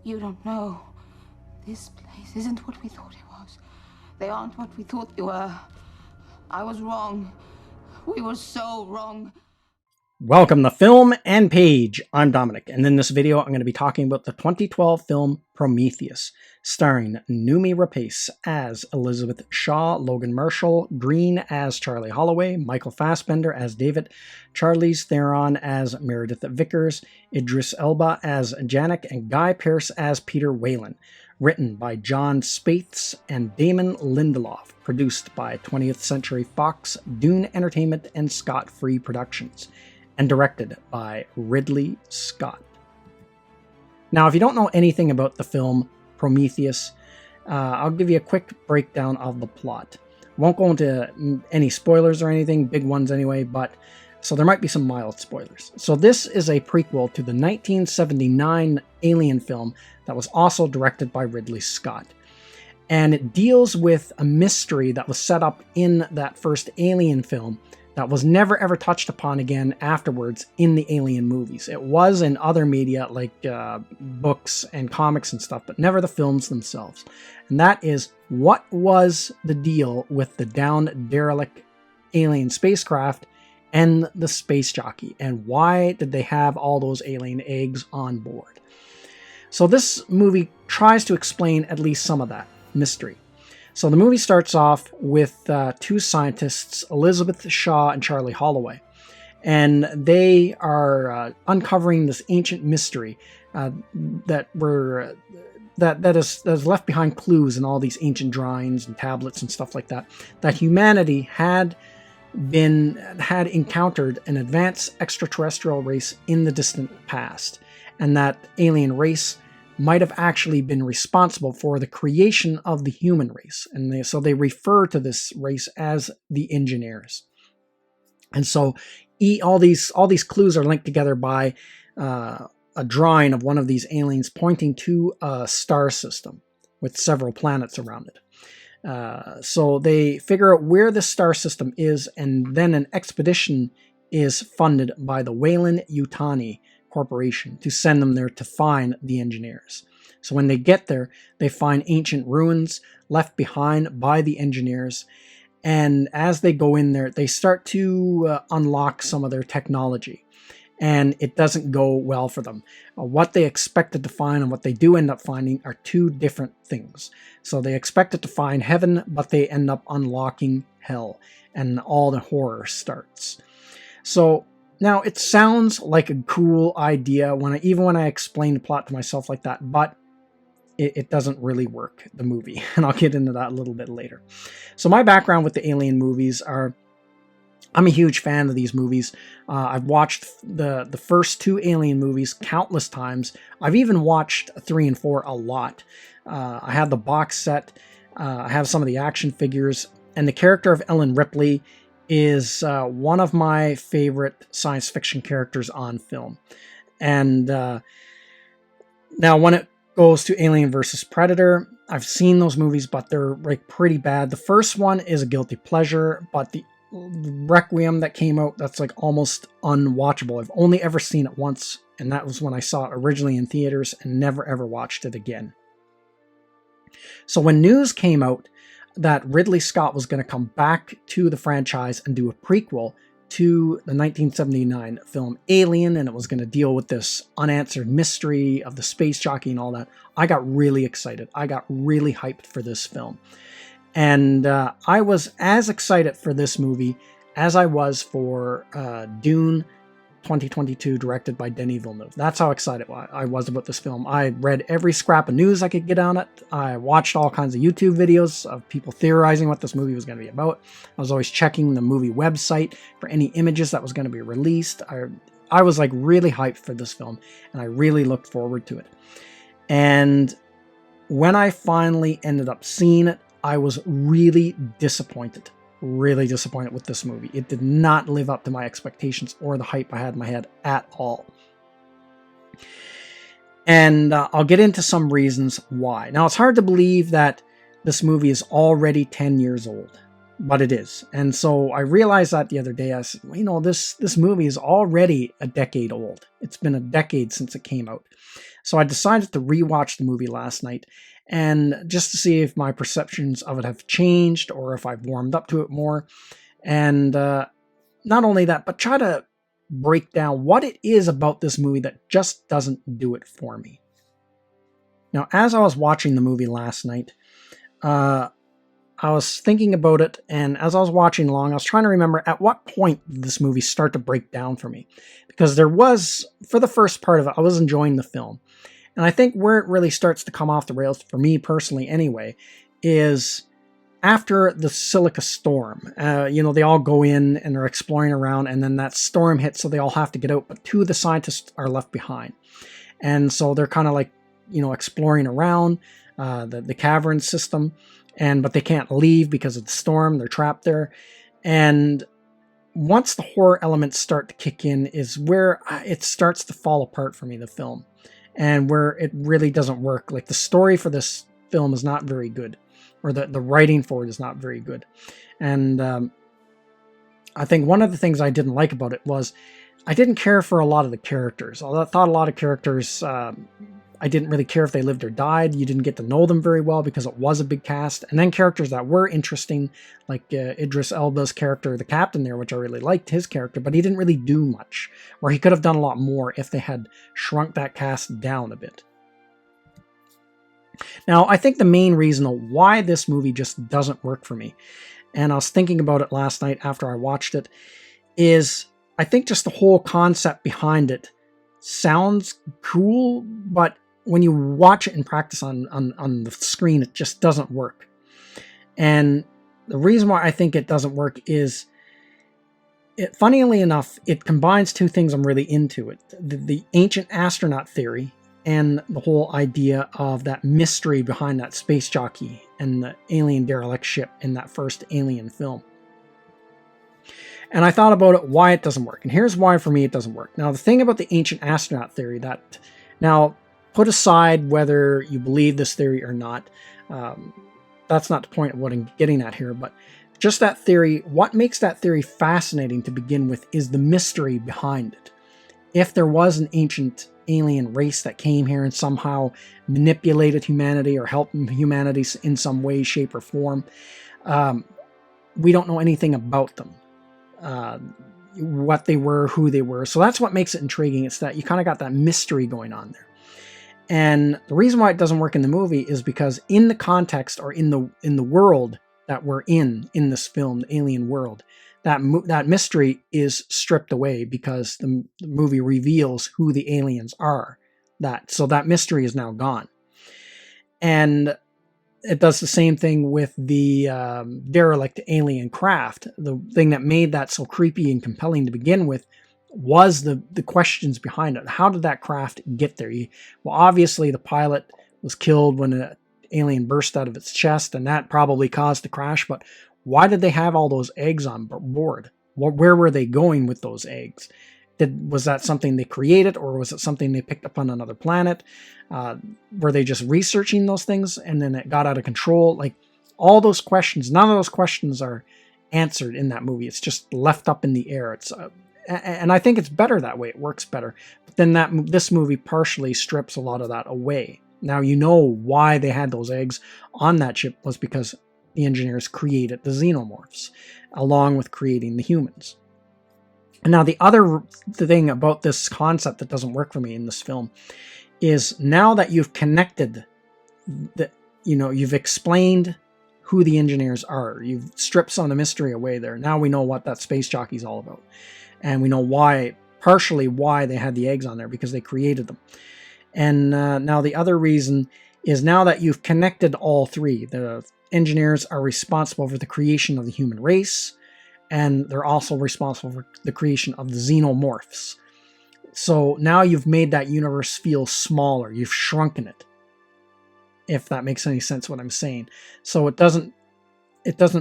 You don't know. This place isn't what we thought it was. They aren't what we thought they were. I was wrong. We were so wrong. Welcome to Film and Page. I'm Dominic, and in this video I'm going to be talking about the 2012 film Prometheus, starring Noomi Rapace as Elizabeth Shaw, Logan Marshall, Green as Charlie Holloway, Michael Fassbender as David, Charlize Theron as Meredith Vickers, Idris Elba as Janek, and Guy Pearce as Peter Whalen. Written by John Spaeths and Damon Lindelof. Produced by 20th Century Fox, Dune Entertainment, and Scott Free Productions. And directed by Ridley Scott. Now, if you don't know anything about the film Prometheus, I'll give you a quick breakdown of the plot. Won't go into any spoilers or anything, big ones anyway, but so there might be some mild spoilers. So this is a prequel to the 1979 Alien film that was also directed by Ridley Scott. And it deals with a mystery that was set up in that first Alien film that was never ever touched upon again afterwards in the Alien movies. It was in other media like books and comics and stuff, but never the films themselves. And that is, what was the deal with the downed derelict alien spacecraft and the space jockey, and why did they have all those alien eggs on board? So this movie tries to explain at least some of that mystery. So the movie starts off with two scientists, Elizabeth Shaw and Charlie Holloway, and they are uncovering this ancient mystery that is left behind clues in all these ancient drawings and tablets and stuff like that. That humanity had encountered an advanced extraterrestrial race in the distant past, and that alien race might have actually been responsible for the creation of the human race. And so they refer to this race as the engineers. And so all these clues are linked together by a drawing of one of these aliens pointing to a star system with several planets around it. So they figure out where the star system is, and then an expedition is funded by the Weyland-Yutani Corporation to send them there to find the engineers. So when they get there, they find ancient ruins left behind by the engineers, and as they go in there, they start to unlock some of their technology, and it doesn't go well for them. What they expected to find and what they do end up finding are two different things. So they expected to find heaven, but they end up unlocking hell, and all the horror starts. So now, it sounds like a cool idea even when I explain the plot to myself like that, but it doesn't really work, the movie, and I'll get into that a little bit later. So my background with the Alien movies are, I'm a huge fan of these movies. I've watched the first two Alien movies countless times. I've even watched 3 and 4 a lot. I have the box set, I have some of the action figures, and the character of Ellen Ripley is one of my favorite science fiction characters on film. And now when it goes to Alien vs. Predator, I've seen those movies, but they're like pretty bad. The first one is a guilty pleasure, but the Requiem that came out, that's like almost unwatchable. I've only ever seen it once, and that was when I saw it originally in theaters and never ever watched it again. So when news came out that Ridley Scott was going to come back to the franchise and do a prequel to the 1979 film Alien, and it was going to deal with this unanswered mystery of the space jockey and all that, I got really excited. I got really hyped for this film. And I was as excited for this movie as I was for Dune 2022, directed by Denis Villeneuve. That's how excited I was about this film. I read every scrap of news I could get on it. I watched all kinds of YouTube videos of people theorizing what this movie was going to be about. I was always checking the movie website for any images that was going to be released. I was like really hyped for this film, and I really looked forward to it. And when I finally ended up seeing it, I was really disappointed with this movie. It did not live up to my expectations or the hype I had in my head at all. And I'll get into some reasons why. Now, it's hard to believe that this movie is already 10 years old. but it is. And so I realized that the other day. I said, this movie is already a decade old. It's been a decade since it came out. So I decided to rewatch the movie last night, and just to see if my perceptions of it have changed or if I've warmed up to it more. And not only that, but try to break down what it is about this movie that just doesn't do it for me. Now, as I was watching the movie last night, I was thinking about it, and as I was watching along, I was trying to remember at what point did this movie start to break down for me. Because there was, for the first part of it, I was enjoying the film. And I think where it really starts to come off the rails, for me personally anyway, is after the Silica storm. They all go in and they're exploring around, and then that storm hits, so they all have to get out, but two of the scientists are left behind. And so they're kind of like, exploring around the cavern system, but they can't leave because of the storm. They're trapped there. And once the horror elements start to kick in is where it starts to fall apart for me, the film, and where it really doesn't work. Like, the story for this film is not very good, or the writing for it is not very good. And I think one of the things I didn't like about it was I didn't care for a lot of the characters. I thought a lot of characters, I didn't really care if they lived or died. You didn't get to know them very well because it was a big cast. And then characters that were interesting, like Idris Elba's character, the captain there, which I really liked his character, but he didn't really do much, where he could have done a lot more if they had shrunk that cast down a bit. Now, I think the main reason why this movie just doesn't work for me, and I was thinking about it last night after I watched it, is I think just the whole concept behind it sounds cool, but when you watch it in practice on the screen, it just doesn't work. And the reason why I think it doesn't work is, funnily enough, it combines two things I'm really into. The ancient astronaut theory, and the whole idea of that mystery behind that space jockey and the alien derelict ship in that first Alien film. And I thought about it, why it doesn't work. And here's why for me it doesn't work. Now, the thing about the ancient astronaut theory, now put aside whether you believe this theory or not, that's not the point of what I'm getting at here, but just that theory, what makes that theory fascinating to begin with is the mystery behind it. If there was an ancient alien race that came here and somehow manipulated humanity or helped humanity in some way, shape, or form, we don't know anything about them. What they were, who they were. So that's what makes it intriguing. It's that you kind of got that mystery going on there. And the reason why it doesn't work in the movie is because in the context, or in the world that we're in this film, the alien world, that mystery is stripped away because the movie reveals who the aliens are. So that mystery is now gone. And it does the same thing with the derelict alien craft. The thing that made that so creepy and compelling to begin with was the questions behind it. How did that craft get there? Well, obviously the pilot was killed when an alien burst out of its chest, and that probably caused the crash, but why did they have all those eggs on board? Where were they going with those eggs? Was that something they created, or was it something they picked up on another planet? Were they just researching those things and then it got out of control? Like, all those questions, none of those questions are answered in that movie. It's just left up in the air. And I think it's better that way. It works better. But then this movie partially strips a lot of that away. Now, you know why they had those eggs on that ship was because the engineers created the xenomorphs, along with creating the humans. And now the thing about this concept that doesn't work for me in this film is, now that you've connected, you've explained who the engineers are, you've stripped some of the mystery away there. Now we know what that space jockey's all about. And we know partially why they had the eggs on there, because they created them. And now the other reason is, now that you've connected all three, the engineers are responsible for the creation of the human race, and they're also responsible for the creation of the xenomorphs. So now you've made that universe feel smaller. You've shrunken it, if that makes any sense what I'm saying. So it doesn't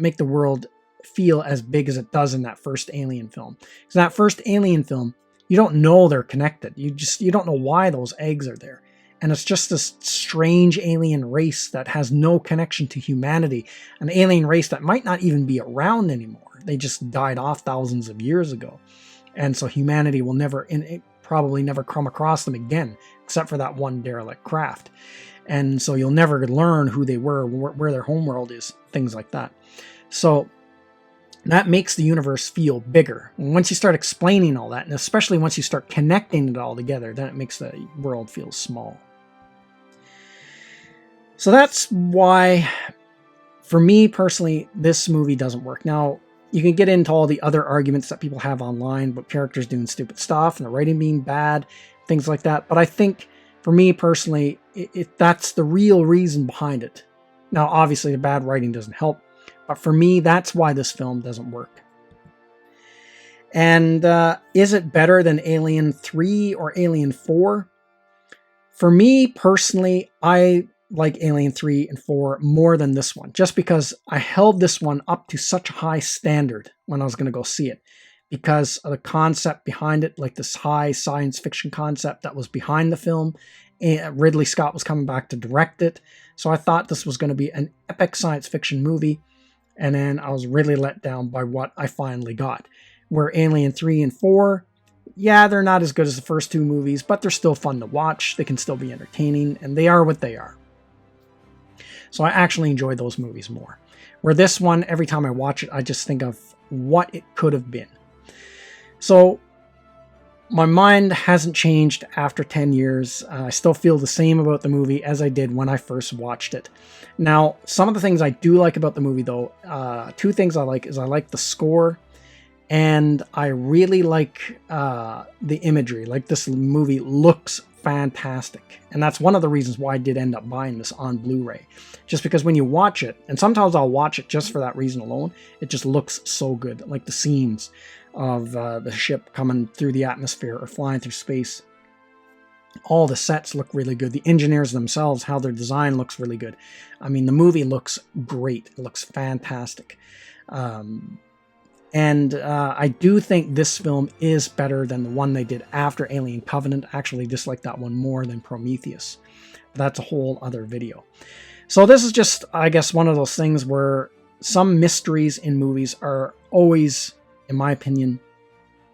make the world feel as big as it does in that first Alien film. Because in that first Alien film, you don't know they're connected. You don't know why those eggs are there. And it's just this strange alien race that has no connection to humanity. An alien race that might not even be around anymore. They just died off thousands of years ago. And so humanity will probably never come across them again, except for that one derelict craft. And so you'll never learn who they were, where their homeworld is, things like that. So that makes the universe feel bigger. And once you start explaining all that, and especially once you start connecting it all together, then it makes the world feel small. So that's why, for me personally, this movie doesn't work. Now, you can get into all the other arguments that people have online about characters doing stupid stuff and the writing being bad, things like that. But I think, for me personally, that's the real reason behind it. Now, obviously, the bad writing doesn't help. But for me, that's why this film doesn't work. And is it better than Alien 3 or Alien 4? For me, personally, I like Alien 3 and 4 more than this one, just because I held this one up to such a high standard when I was going to go see it, because of the concept behind it, like this high science fiction concept that was behind the film. And Ridley Scott was coming back to direct it, so I thought this was going to be an epic science fiction movie, and then I was really let down by what I finally got. Where Alien 3 and 4, yeah, they're not as good as the first two movies, but they're still fun to watch, they can still be entertaining, and they are what they are. So I actually enjoy those movies more. Where this one, every time I watch it, I just think of what it could have been. So my mind hasn't changed after 10 years. I still feel the same about the movie as I did when I first watched it. Now, some of the things I do like about the movie, though, two things I like is I like the score, and I really like the imagery. Like, this movie looks fantastic, and that's one of the reasons why I did end up buying this on Blu-ray, just because when you watch it, and sometimes I'll watch it just for that reason alone, it just looks so good. Like the scenes of the ship coming through the atmosphere or flying through space, all the sets look really good. The engineers themselves, how their design looks really good. I mean, the movie looks great. It looks fantastic. And I do think this film is better than the one they did after Alien Covenant. I actually dislike that one more than Prometheus. But that's a whole other video. So this is just, I guess, one of those things where some mysteries in movies are always, in my opinion,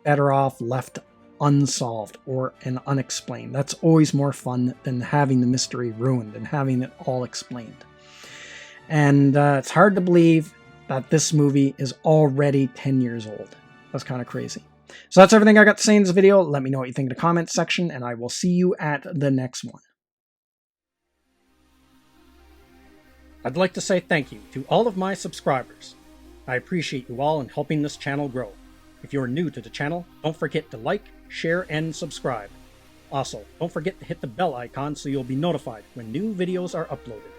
better off left unsolved or unexplained. That's always more fun than having the mystery ruined and having it all explained. And it's hard to believe that this movie is already 10 years old. That's kind of crazy. So that's everything I got to say in this video. Let me know what you think in the comments section, and I will see you at the next one. I'd like to say thank you to all of my subscribers. I appreciate you all in helping this channel grow. If you're new to the channel, don't forget to like, share, and subscribe. Also, don't forget to hit the bell icon so you'll be notified when new videos are uploaded.